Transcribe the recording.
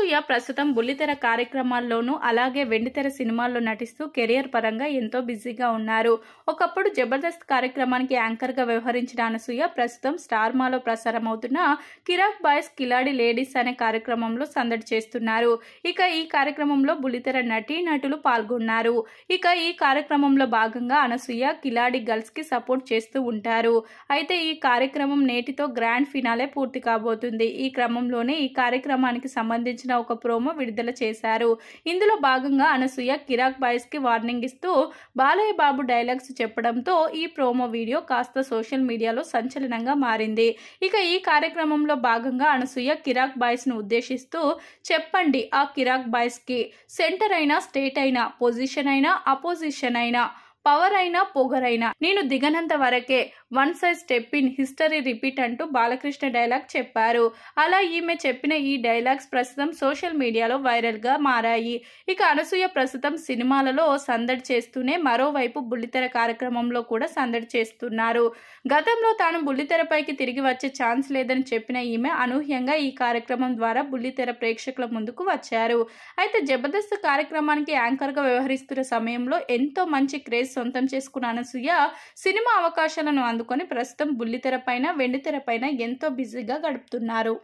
అనసూయ ప్రస్తుతం బుల్లితెర కార్యక్రమాల్లోనూ అలాగే వెండితెర సినిమాల్లో నటిస్తూ కెరియర్ పరంగా ఎంతో బిజీగా ఉన్నారు. ఒకప్పుడు జబర్దస్త్ కార్యక్రమానికి యాంకర్ గా వ్యవహరించిన అనసూయ ప్రస్తుతం స్టార్ మాలో ప్రసారం అవుతున్న కిరాక్ బాయ్స్ కిలాడి లేడీస్ అనే కార్యక్రమంలో సందడి చేస్తున్నారు. ఇక ఈ కార్యక్రమంలో బుల్లితెర నటీ నటులు పాల్గొన్నారు. ఇక ఈ కార్యక్రమంలో భాగంగా అనసూయ కిలాడి గర్ల్స్ కి సపోర్ట్ చేస్తూ ఉంటారు. అయితే ఈ కార్యక్రమం నేటితో గ్రాండ్ ఫినాలే పూర్తి కాబోతుంది. ఈ క్రమంలోనే ఈ కార్యక్రమానికి సంబంధించిన ఒక ప్రోమో విడుదల చేశారు. ఇందులో భాగంగా అనసూయ కిరాక్ బాయ్స్ కి వార్నింగ్ ఇస్తూ బాలయ్య బాబు డైలాగ్స్ చెప్పడంతో ఈ ప్రోమో వీడియో కాస్త సోషల్ మీడియాలో సంచలనంగా మారింది. ఇక ఈ కార్యక్రమంలో భాగంగా అనసూయ కిరాక్ బాయ్స్ ను ఉద్దేశిస్తూ చెప్పండి ఆ కిరాక్ బాయ్స్ కి సెంటర్ అయినా స్టేట్ అయినా పొజిషన్ అయినా అపోజిషన్ అయినా పవర్ అయినా పొగరైనా నేను దిగనంత వరకే one size step in history repeat అంటూ బాలకృష్ణ డైలాగ్ చెప్పారు. అలా ఈమె చెప్పిన ఈ డైలాగ్స్ ప్రస్తుతం సోషల్ మీడియాలో వైరల్ గా మారాయి. ఇక అనసూయ ప్రస్తుతం సినిమాలలో సందడి చేస్తూనే మరోవైపు బుల్లితెర కార్యక్రమంలో కూడా సందడి చేస్తున్నారు. గతంలో తాను బుల్లితెరపైకి తిరిగి వచ్చే ఛాన్స్ లేదని చెప్పిన ఈమె అనూహ్యంగా ఈ కార్యక్రమం ద్వారా బుల్లితెర ప్రేక్షకుల ముందుకు వచ్చారు. అయితే జబర్దస్త్ కార్యక్రమానికి యాంకర్ గా వ్యవహరిస్తున్న సమయంలో ఎంతో మంచి క్రేజ్ సొంతం చేసుకున్న అనసూయ సినిమా అవకాశాలను అందుకొని ప్రస్తుతం బుల్లితెర పైన వెండితెర పైన ఎంతో బిజీగా గడుపుతున్నారు.